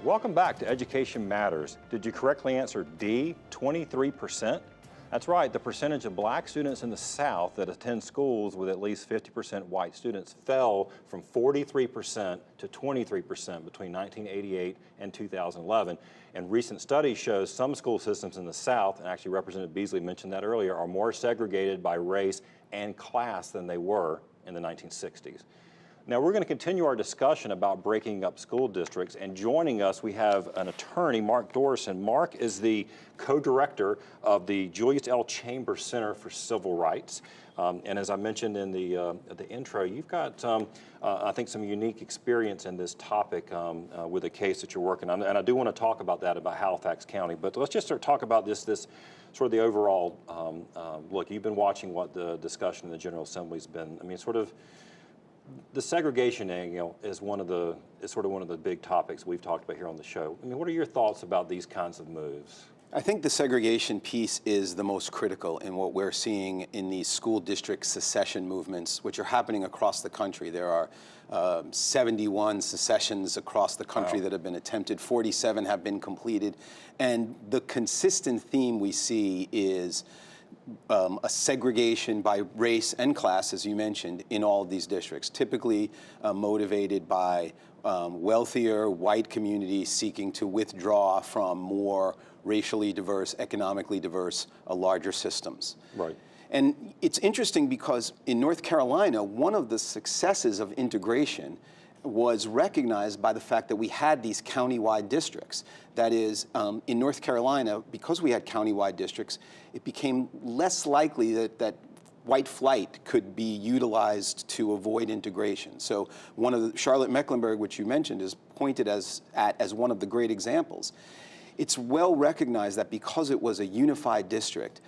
Welcome back to Education Matters. Did you correctly answer D, 23%? That's right, the percentage of black students in the South that attend schools with at least 50% white students fell from 43% to 23% between 1988 and 2011. And recent studies show some school systems in the South, and actually Representative Beasley mentioned that earlier, are more segregated by race and class than they were in the 1960s. Now we're going to continue our discussion about breaking up school districts, and joining us we have an attorney, Mark Dorosin. Mark is the co-director of the Julius L. Chambers Center for Civil Rights. And as I mentioned in the intro, you've got, I think, some unique experience in this topic with a case that you're working on. And I do want to talk about that, about Halifax County. But let's just sort of talk about this sort of the overall look. You've been watching what the discussion in the General Assembly's been. I mean, sort of, the segregation angle is sort of one of the big topics we've talked about here on the show. I mean, what are your thoughts about these kinds of moves? I think the segregation piece is the most critical in what we're seeing in these school district secession movements, which are happening across the country. There are 71 secessions across the country that have been attempted. 47 have been completed. And the consistent theme we see is a segregation by race and class, as you mentioned, in all of these districts, typically motivated by wealthier white communities seeking to withdraw from more racially diverse, economically diverse, larger systems. Right. And it's interesting because in North Carolina, one of the successes of integration was recognized by the fact that we had these county-wide districts. That is, in North Carolina, because we had county-wide districts, it became less likely that white flight could be utilized to avoid integration. So one of the, Charlotte Mecklenburg, which you mentioned, is pointed as one of the great examples. It's well recognized that because it was a unified district,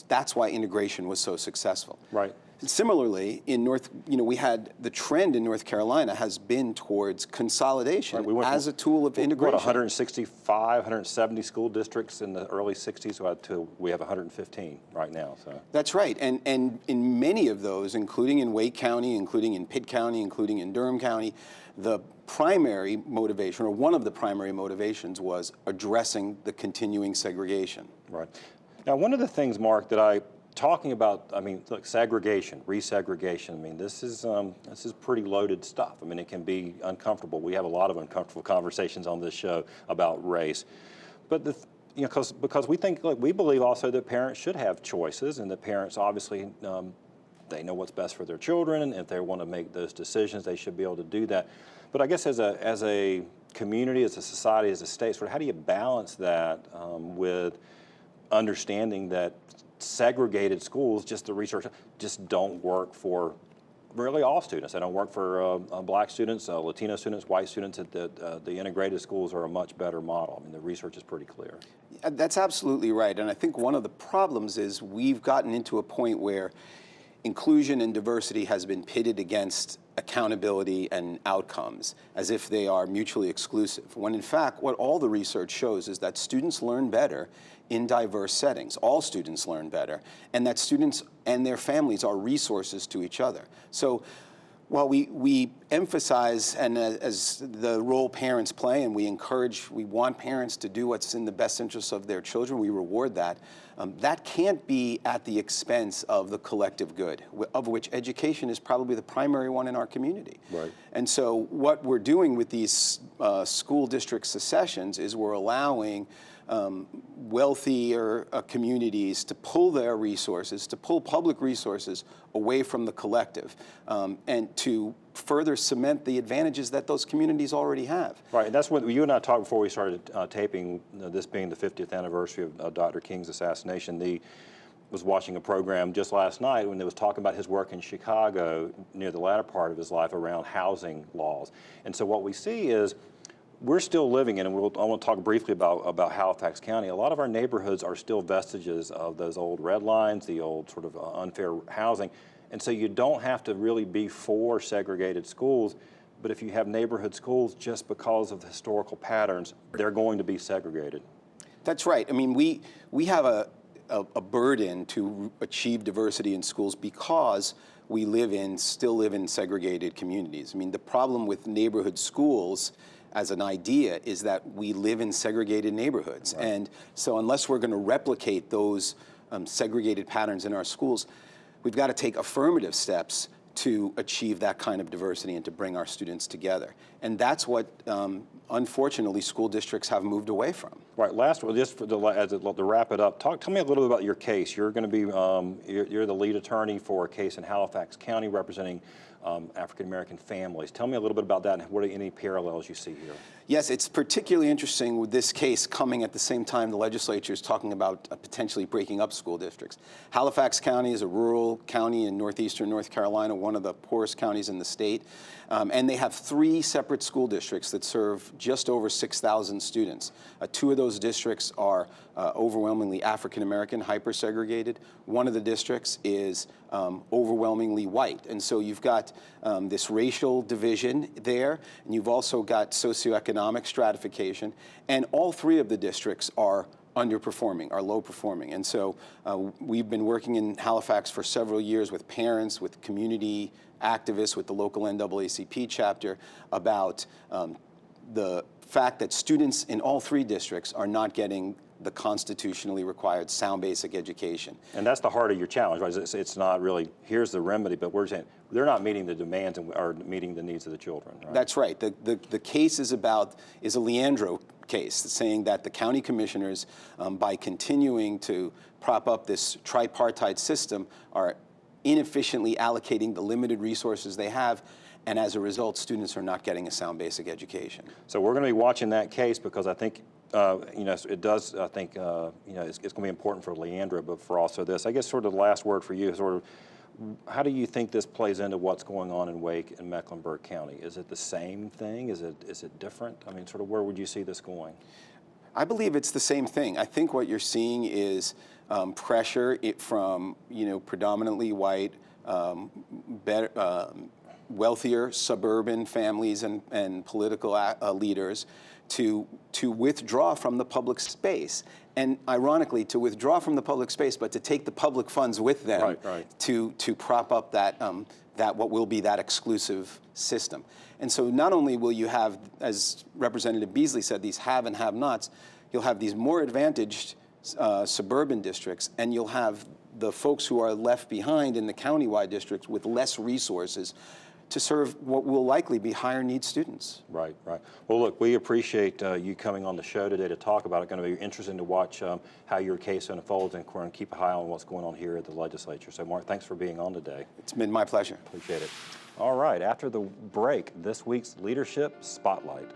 that's why integration was so successful. Right. Similarly, in we had the trend in North Carolina has been towards consolidation as a tool of integration. What, 165, 170 school districts in the early 60s to we have 115 right now. So that's right, and in many of those, including in Wake County, including in Pitt County, including in Durham County, the primary motivation, or one of the primary motivations, was addressing the continuing segregation. Right. Now, one of the things, Mark, that talking about, I mean, look, segregation, resegregation, I mean, this is pretty loaded stuff. I mean, it can be uncomfortable. We have a lot of uncomfortable conversations on this show about race. But, because we think, look, we believe also that parents should have choices, and that parents obviously, they know what's best for their children, and if they want to make those decisions, they should be able to do that. But I guess as a community, as a society, as a state, sort of how do you balance that with understanding that segregated schools, just the research, just don't work for really all students. They don't work for black students, Latino students, white students. The integrated schools are a much better model. I mean, the research is pretty clear. That's absolutely right. And I think one of the problems is we've gotten into a point where inclusion and diversity has been pitted against accountability and outcomes as if they are mutually exclusive, when in fact what all the research shows is that students learn better in diverse settings. All students learn better, and that students and their families are resources to each other. So while we emphasize, and as the role parents play, and we want parents to do what's in the best interest of their children, we reward that, that can't be at the expense of the collective good, of which education is probably the primary one in our community. Right. And so what we're doing with these school district secessions is we're allowing wealthier communities to pull their resources, to pull public resources away from the collective, and to further cement the advantages that those communities already have. Right, and that's what you and I talked before we started taping, this being the 50th anniversary of Dr. King's assassination. Was watching a program just last night when they was talking about his work in Chicago near the latter part of his life around housing laws. And so what we see is we're still living in, and I want to talk briefly about Halifax County. A lot of our neighborhoods are still vestiges of those old red lines, the old sort of unfair housing. And so you don't have to really be for segregated schools, but if you have neighborhood schools, just because of the historical patterns, they're going to be segregated. That's right. I mean, we have a burden to achieve diversity in schools because we still live in segregated communities. I mean, the problem with neighborhood schools, as an idea is that we live in segregated neighborhoods. Right. And so unless we're going to replicate those segregated patterns in our schools, we've got to take affirmative steps to achieve that kind of diversity and to bring our students together. And that's what, unfortunately, school districts have moved away from. Right. Last, just for to wrap it up, tell me a little bit about your case. You're going to be you're the lead attorney for a case in Halifax County representing African American families. Tell me a little bit about that and what are any parallels you see here? Yes, it's particularly interesting with this case coming at the same time the legislature is talking about potentially breaking up school districts. Halifax County is a rural county in northeastern North Carolina, one of the poorest counties in the state. And they have 3 separate school districts that serve just over 6,000 students. 2 of those districts are overwhelmingly African American, hyper-segregated. One of the districts is overwhelmingly white. And so you've got this racial division there, and you've also got socioeconomic stratification. And all 3 of the districts are underperforming, are low performing. And so we've been working in Halifax for several years with parents, with community activists, with the local NAACP chapter about the fact that students in all 3 districts are not getting the constitutionally required sound basic education. And that's the heart of your challenge, right? It's not really, here's the remedy, but we're saying they're not meeting the demands and are meeting the needs of the children, right? That's right. The case is a Leandro case, saying that the county commissioners, by continuing to prop up this tripartite system, are inefficiently allocating the limited resources they have, and as a result, students are not getting a sound basic education. So we're going to be watching that case because I think, it does, I think, it's going to be important for Leandra, but for also this. I guess sort of the last word for you is sort of, how do you think this plays into what's going on in Wake and Mecklenburg County? Is it the same thing? Is it different? I mean, sort of where would you see this going? I believe it's the same thing. I think what you're seeing is pressure from predominantly white, wealthier suburban families and political leaders to withdraw from the public space. And ironically, to withdraw from the public space, but to take the public funds with them to prop up that what will be that exclusive system. And so not only will you have, as Representative Beasley said, these have and have-nots, you'll have these more advantaged suburban districts, and you'll have the folks who are left behind in the countywide districts with less resources to serve what will likely be higher need students. Right, right. Well, look, we appreciate you coming on the show today to talk about it. It's going to be interesting to watch how your case unfolds and keep an eye on what's going on here at the legislature. So, Mark, thanks for being on today. It's been my pleasure. Appreciate it. All right, after the break, this week's Leadership Spotlight.